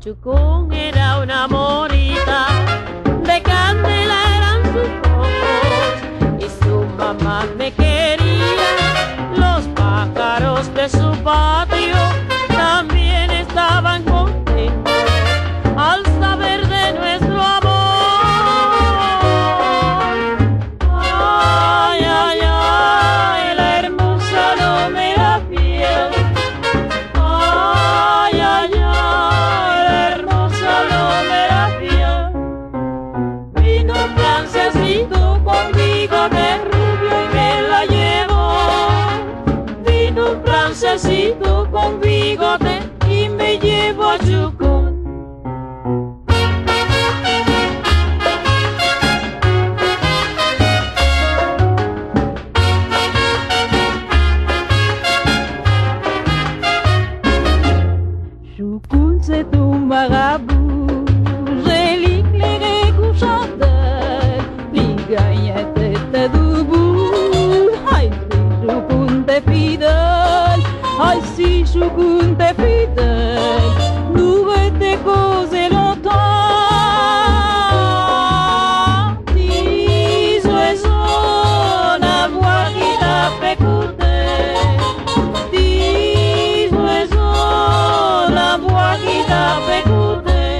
Chucún era una morita, de candela eran sus ojos, y su mamá me quería. Los pájaros de su patio también estaban contentos al saber de nuestro amor. Ay, ay, ay, la hermosa no me da piel. Ay, ay, ay, la hermosa no me da piel. Vino un francesito con bigote rubio y me la llevó. Vino un francesito con bigote y me llevó a Chucún. Chucún c'est un marabout, j'ai l'éclairé couchardel, les gagnettes étaient debout. Aïe, si Chucún t'es fidèle, aïe, si Chucún t'es fidèle, nous étions causés longtemps. Dix oiseaux, la voix qui t'a fait écouter. Dix oiseaux, la voix qui t'a fait écouter.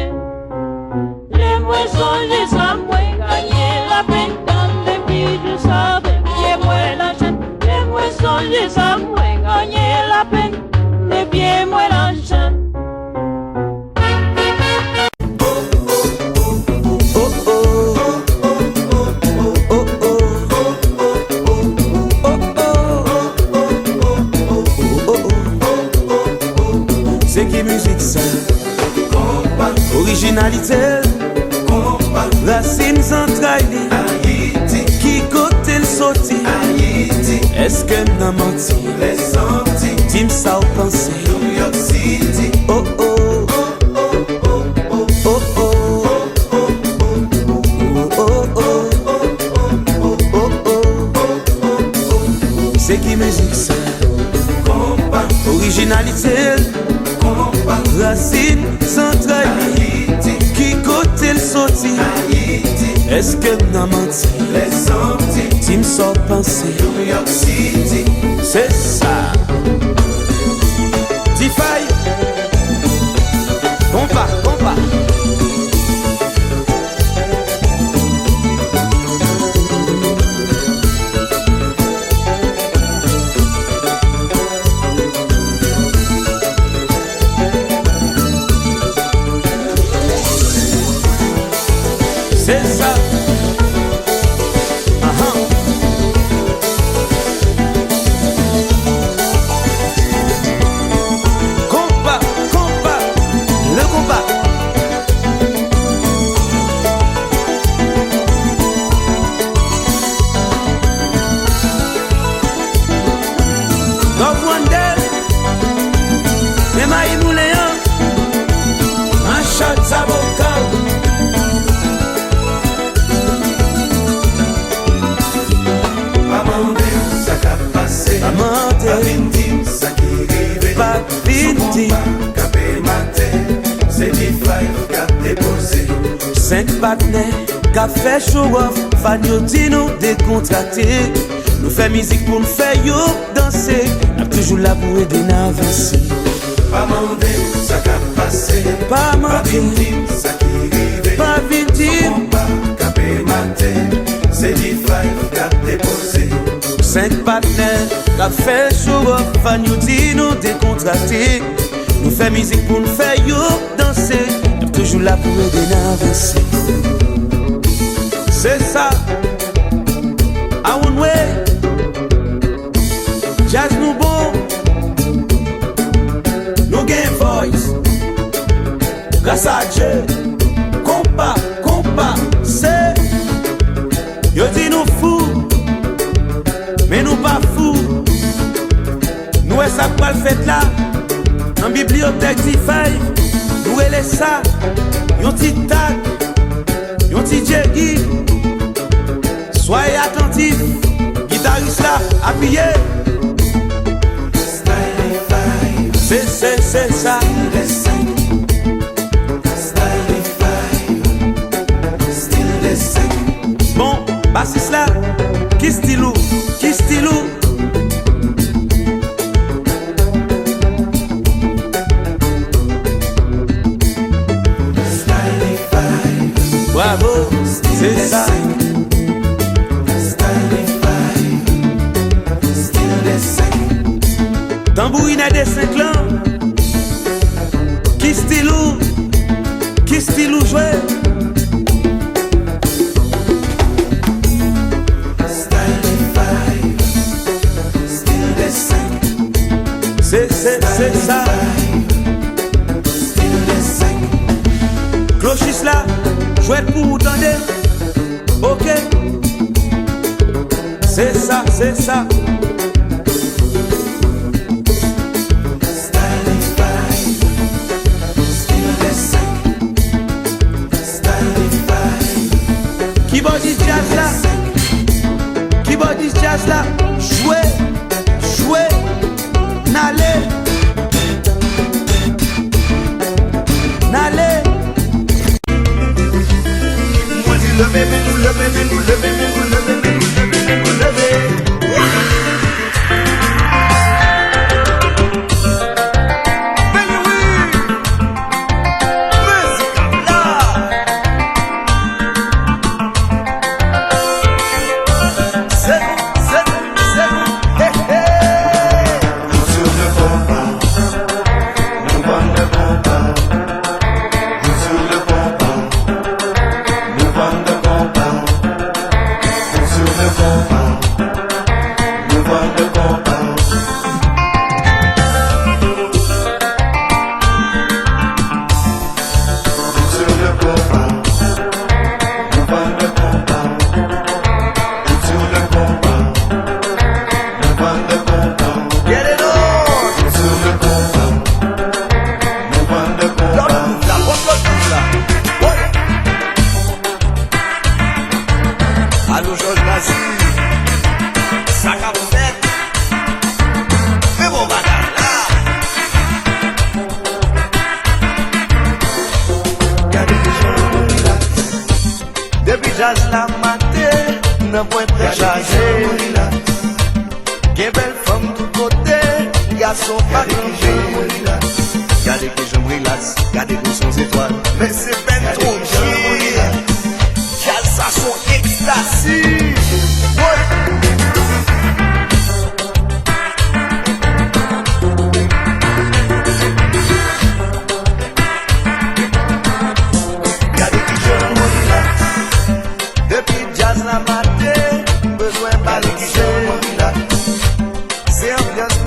J'aimerais songer ça, moi, gagner la peine quand depuis je savais bien moi la chaîne. J'aimerais songer ça, moi, gagner la peine depuis moi la chaîne. C'est qui musique ça? Originalité, racines entrailles, qui côté le sorti? Est-ce que n'a menti? Dis-moi ça ou pensé? New York City. Oh oh, oh oh, oh oh. C'est qui musique ça? Originalité, racine centrale, qui côté le sorti? Est-ce que n'a menti? Dis-moi ça ou pensé? New York City. C'est ça. Defy. Compas. C'est ça. C'est Defy qui a déposé. 5 partenaires, café show off, fan yo di nous décontracté. Nous fait musique pour nous faire yo danser. Nous toujours là pour aider nous avancer. Pas mandé, ça qu'a passé. Pas mandé, ça qui arrive. pas victime. Pas capé matin. C'est Defy qui a déposé. 5 partenaires, café show off, fan yo di nous décontracté. Nous fait musique pour nous faire yo danser. Nous toujours là pour aider nous avancer. C'est ça. A one way. Jazz nous bon. Nous gain voice. Grâce à Dieu. Compas, c'est. Yo dit nous fous. Mais nous pas fous. Nous est ça quoi le fait là. En bibliothèque Defy, nous elle est ça, yon petit tag, yon petit jeggy. Soyez attentifs, guitariste là, appuyez. Style Defy. C'est ça. bassiste là, qui stylou, qui stylou. Bravo, c'est ça. Tambourine des 5 ans. Qui stylou jouer. C'est ça. Clochis là, jouer pour vous tendre. Ok. C'est ça, c'est ça. Keyboardiste jazz là, keyboardiste jazz là, jouer, n'allez. Moi dis levez, mais nous levez, mais nous levez, mais nous levez, mais nous levez, mais nous levez. Jazz la maté, nan point préchargé. Gen belle femme tout côté, garçon pas rangé. Gardez que j'aime relax, gardez que son étoile. Mais c'est ben trop chier. Jazz ça son ecstasy.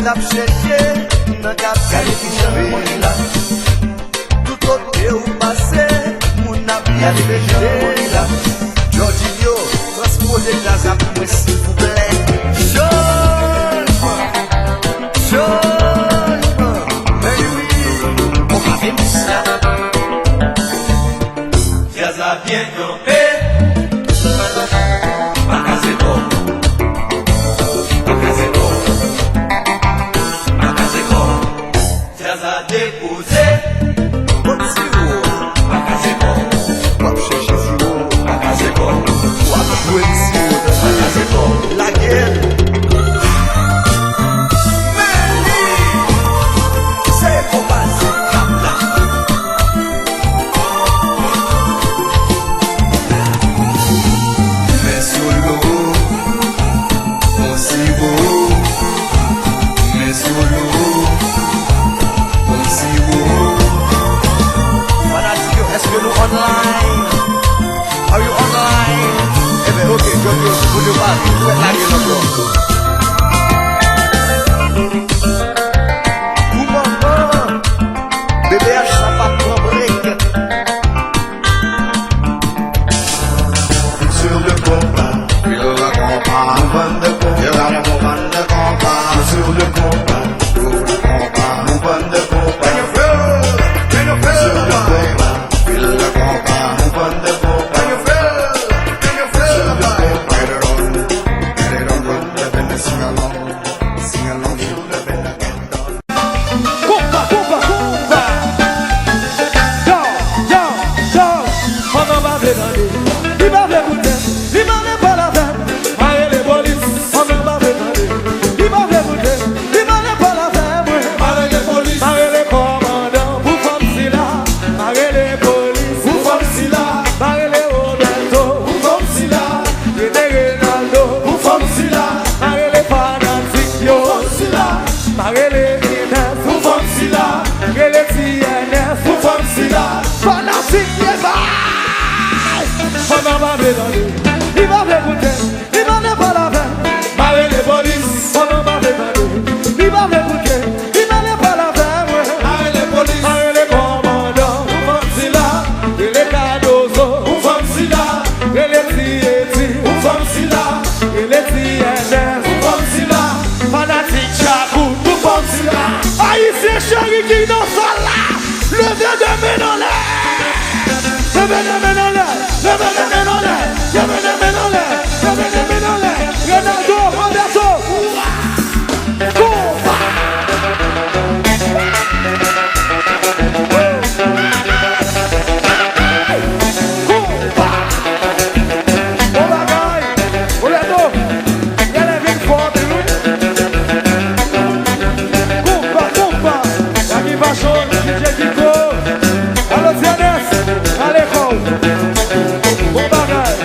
La chercher, n'a qu'à faire là. Tout côté où passer, mon avis a déveillé là. Jorginho, transportez la zap, s'il vous plaît. Changement, mais oui, on va faire ça. Jazz a bien campé. Pas casser bon. Pas casser bon. Jazz a déposé. Bon zéro, Pas casser bon. on va chercher zéro, Pas casser bon. on va jouer zéro. Pas casser bon. La guerre. C'est pour passer. non va m'étonner. Il va m'écouter, il va me pas la peine. Marrer les polices, on non va m'étonner. Il va m'écouter, il va me pas la peine. Marrer les polices, marrer les commandants. Ou femme si là, et les cadeaux. Ou femme si là, et les tiétis. Ou femme si là, et les tiétis. Ou femme si là, fanatique chakou. Ou femme si là, haïtien chéri qui dans ça là. Levez de main en l'air. Levez de main en l'air. Levez de main en l'air. Levez de main en l'air. Levez de main en l'air. Ronaldo, Ronaldo. Compa. Compa. Bon bagaille. Ronaldo. Il est bien fort, lui. Compa, compa. La qui va chaud, DJ Kiko. Allo Zianes. Allez, go. Bon bagaille.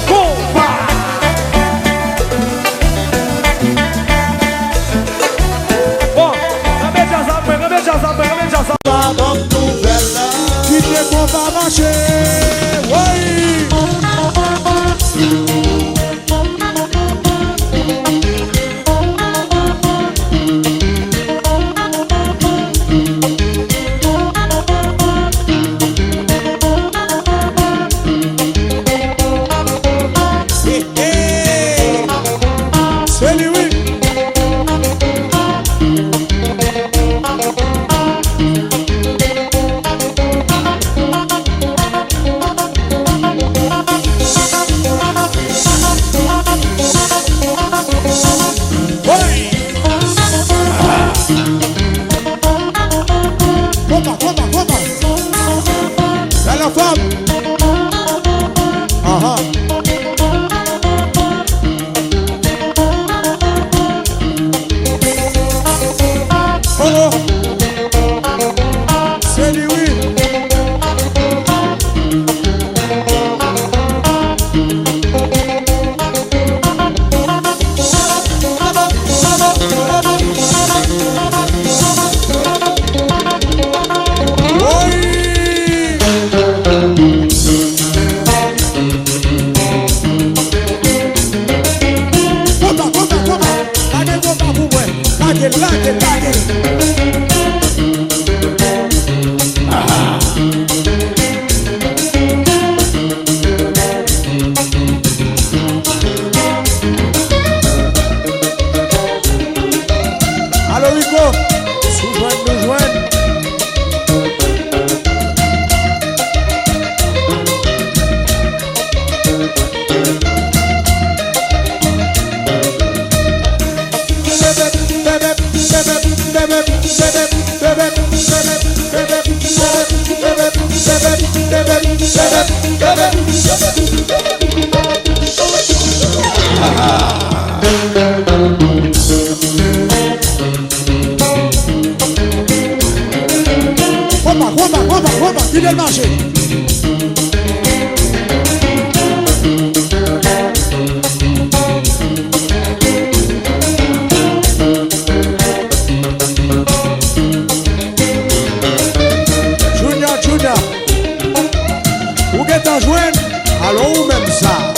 Compa. Repas, il est marché. Junior, où est ta jointe? Alors ou même ça?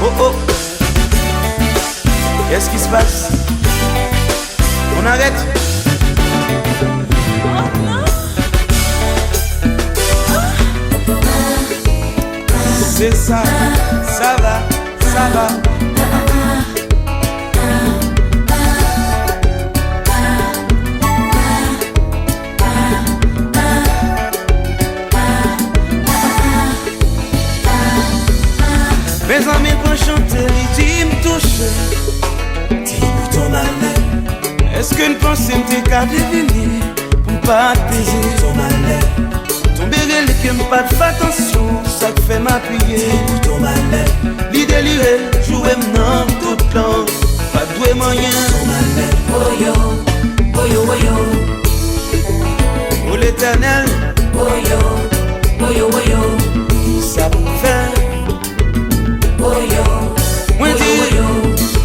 Oh oh, qu'est-ce qui se passe? On arrête? C'est ça, ça va, ça va. Mes amis pour chanter, ils me toucher. Dis-moi ton malheur. Est-ce que nous pensons que t'es qu'à deviner pour pas te baiser ton malheur? Tomber les que me pas de faire attention, ça que fait m'appuyer. Dis-moi ton malheur. L'idée lirée, jouer maintenant tout le temps. Pas de doué moyen. Ton malheur. Oh yo, oh yo, oh yo. Pour l'éternel. Oh yo, oh yo, oh yo. Ça pour faire. Oh yo, moi dis,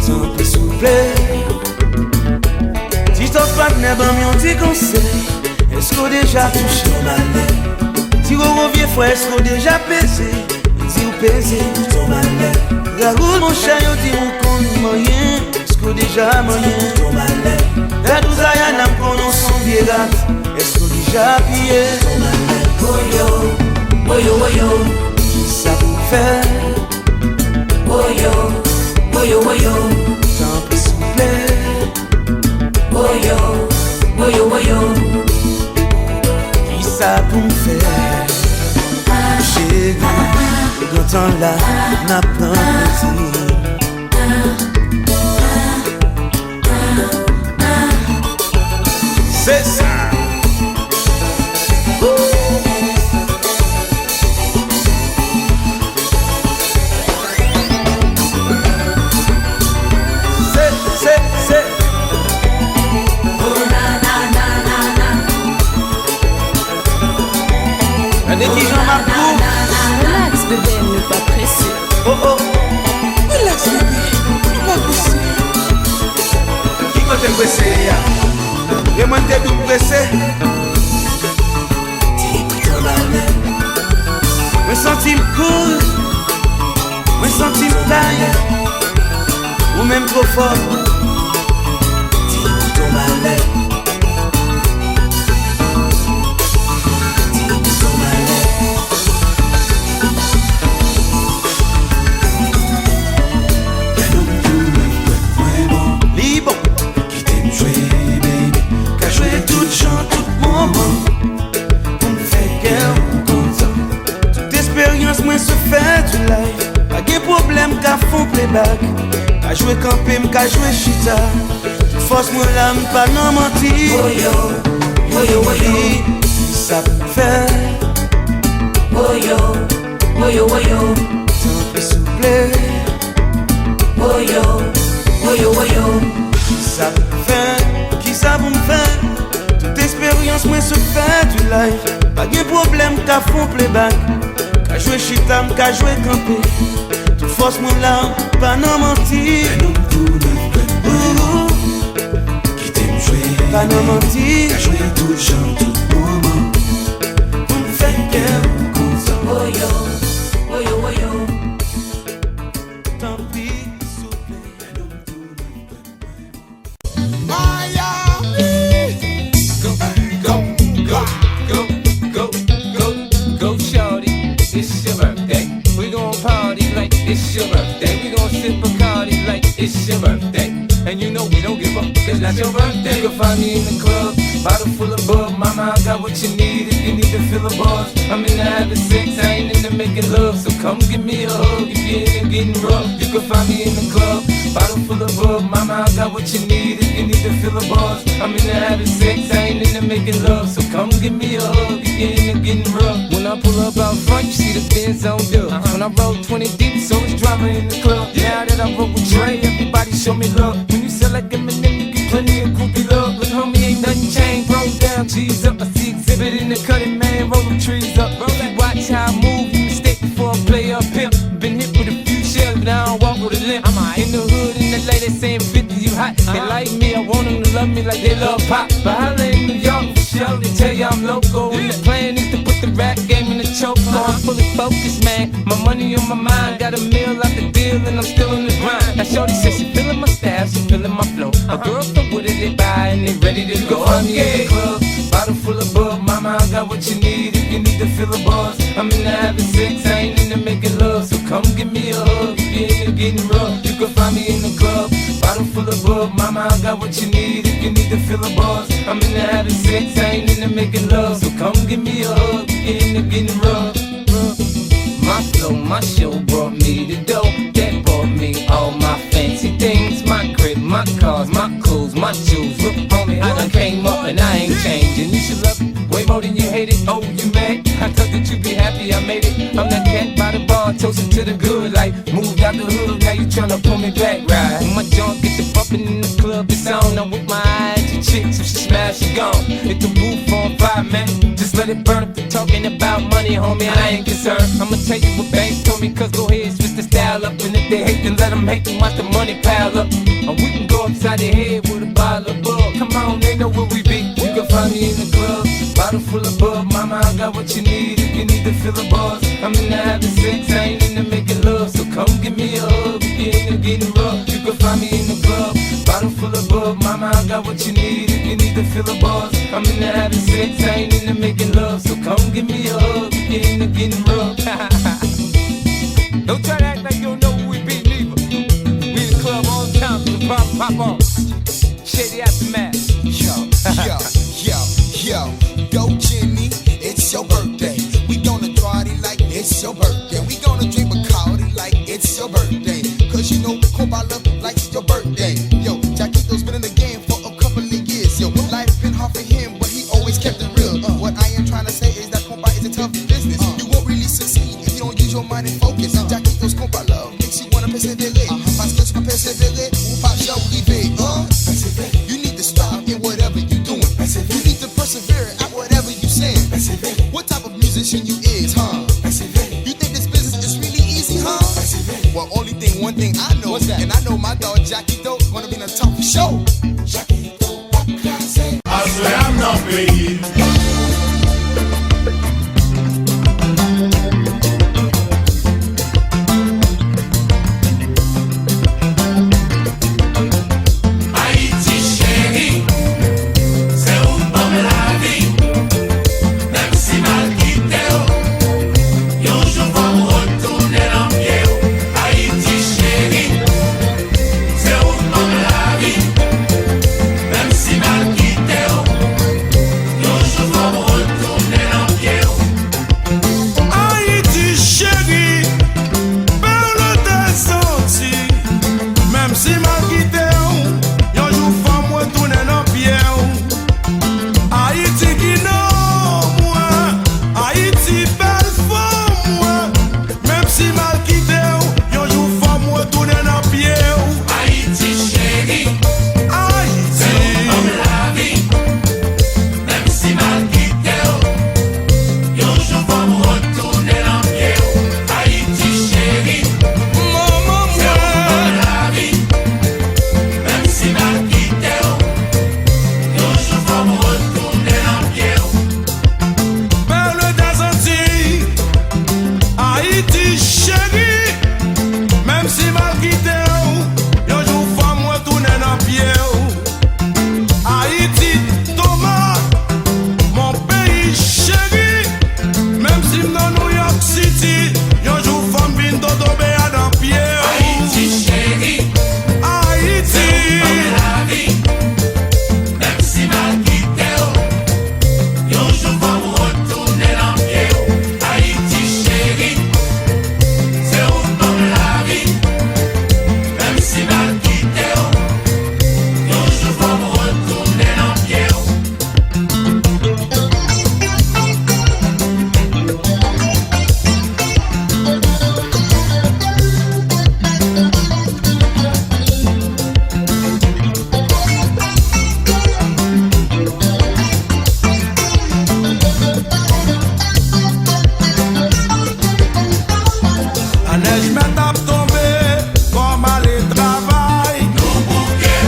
sans plus souffler. Si ton partenaire dans mon petit conseil, est-ce qu'on déjà touché ton malheur? Si on vieux frère, est-ce qu'on déjà pesé? Si on pesé ton malheur. La route mon chat, yo dit mon compte moyen. Est-ce qu'on déjà moyen ton malheur? La douze aïe n'a pas non son vieux gâte. Est-ce qu'on déjà pillé ton malheur? Oh yo, oh yo, oh yo. Ça vous fait? Oh yo, oh yo, oh yo. Tant pis s'il vous plaît. Oh yo, oh yo, oh yo. Qui ça pour me faire? J'ai vu, le grand temps là, n'a pas plaisir. C'est ça. Relax bébé, ne pas presser. Oh oh, relax bébé, ne pas presser. Qui quand t'es pressé ya? Et moi t'es tout pressé. Dis-moi ton malheur. Me sentis cool, me sentis taille. Ou même trop fort. Dis-moi ton malheur. Moi se fait du live. Pas de problème qu'à fond playback. Qu'à jouer campé, qu'à jouer chita. Force moi là, pas non mentir. Oh yo, oh yo, oh yo. Ça fait. Oh yo, oh yo, oh yo. Tant pis s'il vous plaît. Oh yo, oh yo, oh yo. Ça fait. Qui ça vous me fait? Toute expérience moi se fait du live. Pas de problème qu'à fond playback. Qu'à jouer chita, qu'à jouer campé. Toute force moi là, pas non mentir. Qui t'aime jouer, pas non mentir. Qu'à jouer tout le temps, tout le moment. Pour me faire cœur, comme ça. Tant pis, souffle. Go, shorty, it's your birthday. We gon' party like it's your birthday. We gon' sip Bacardi like it's your birthday. And you know we don't give up, it's not your birthday. You can find me in the club, bottle full of bug. Mama, I got what you need if you need to fill a buzz. I'm into having sex, I ain't into making love. So come give me a hug if you're into getting rough. You can find me in the club, bottle full of bug. Mama, I got what you need if you need to fill a buzz. I'm into having sex, I ain't into making love. So come give me a hug if you're into getting rough. When I pull up out front, you see the Benz on dub. When I roll 20 deep, so it's drama in the club. Now that I roll with Dre, everybody show me love. When you sell like Eminem, you get plenty of groupie love. But homie, ain't nothing changed. Roll down, G's up. I see exhibit in the cutting, man. Roll them trees up. You watch how I move, you mistake before I play up pimp. Been hit with a few shells, but I don't walk with a limp. In the hood, in the LA, they saying 50, you hot. They like me, I want them to love me like they love pop. But holla in New York, for sure, they tell you I'm local. And the plan is to put the rap game in the choke. I'm fully focused, man. My money on my mind. Got a meal out the deal, and I'm still in the grind. Now shorty says she feeling my style, she feeling my flow. A girl from Wooded, they buy, and they ready to go. I'm in the club, bottle full of bug. Mama, I got what you need if you need to fill a buzz. I'm into having sex, I ain't into making love. So come give me a hug if you're into getting rough. You can find me in the club, bottle full of bug. Mama, I got what you need if you need to fill a buzz. I'm into having sex, I ain't into making love. So come give me a hug if you're into getting rough. My flow, my show brought me the dough. That brought me all my fancy things. My crib, my cars, my clothes, my shoes. Look, homie, I done came up and I ain't changing. You should love it way more than you hate it. Oh, you mad? I thought that you be happy I made it. I'm that cat by the bar, toasting to the good life. Moved out the hood, now you tryna pull me back, right? When my junk get the bumping in the club, it's on. I'm with my eyes to chicks, if she smash, she gone. Hit the roof on fire, man. Just let it burn. If they're talking about money, homie, I ain't concerned. I'ma tell you what banks told me, cause go ahead, switch the style up. And if they hate, then let them hate, then watch the money pile up. Or we can go upside the head with a bottle of bug. Come on, they know where we be. You can find me in the club, bottle full of bug. Mama, I got what you need if you need to fill a buzz. I'm into having sex, I ain't into making love. So come give me a hug if you're into getting rough. You can find me in the club, bottle full of bug. Mama, I got what you need if you need to fill a buzz. I'm into having sex, I ain't into making love. So come give me a hug if you're into getting rough. Don't try to act like you don't know who we be, neither. We in the club all the time, so the pop off. Shady aftermath. Yo, Jimmy, it's your birthday. We gonna party like it's your birthday. We gonna drink Bacardi like it's your birthday. Cause you know Compa love like it's your birthday. Yo, Jackito's been in the game for a couple of years. Yo, life been hard for him, but he always kept it real. What I am trying to say is that Compa is a tough business. You won't really succeed if you don't use your mind and focus. Jackito's Compa love makes you wanna perseverer. Parce que tu peux persévérer ou pas arriver. You need to stop in whatever you're doing. You need to persevere at whatever you're saying. What type of musician you is, huh? You think this business is really easy, huh? Well, one thing I know, and I know my dog Jackito gonna be in the top show. I swear I'm not paying. Haïti chéri, même si mal quitté ou, un jour femme moi tourner dans pied ou. Haïti Thomas, mon pays chéri, même si dans New York City, un jour femme vient tomber dans pied ou. Haïti chéri, Haïti, la vie, même si mal quitté ou, un jour va vous retourner dans pied ou. Haïti chéri, c'est où comme la vie, même si mal quitté ou, un jour va vous retourner dans pied ou. la neige m'est à tomber, comme aller travail. Nous bouquets,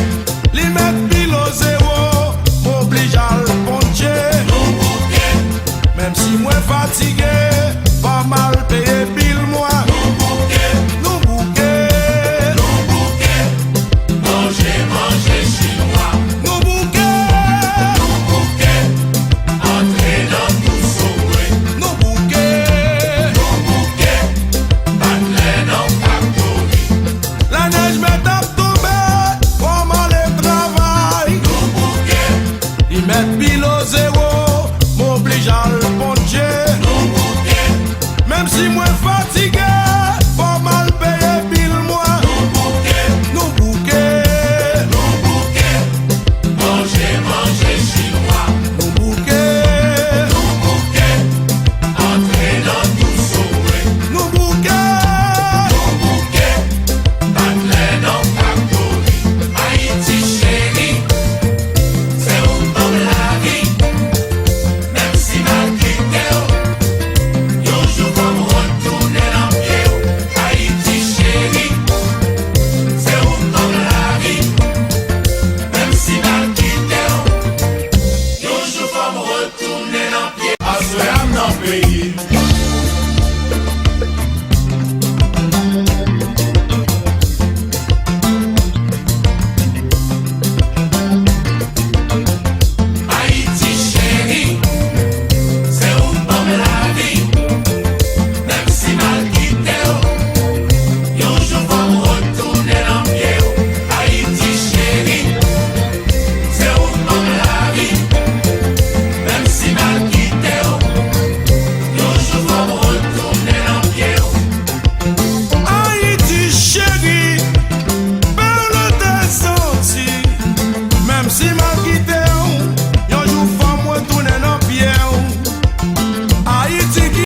Li met pile au zéro, m'oblige à le poncher. nous bouquets, Même si moi fatigué, pas mal payé bill moi. nous bouquets, Nous bouquets, nous bouquets, manger, manger chinois. nous bouquets, Nous bouquets, entrer dans tout souhait. nous bouquets. Nous bouquets, battre dans factory. La neige m'est à tomber, comme aller travail. Nous bouquets, Li met pile au zéro, m'oblige à le poncher. nous bouquets, Même si moi fatigué,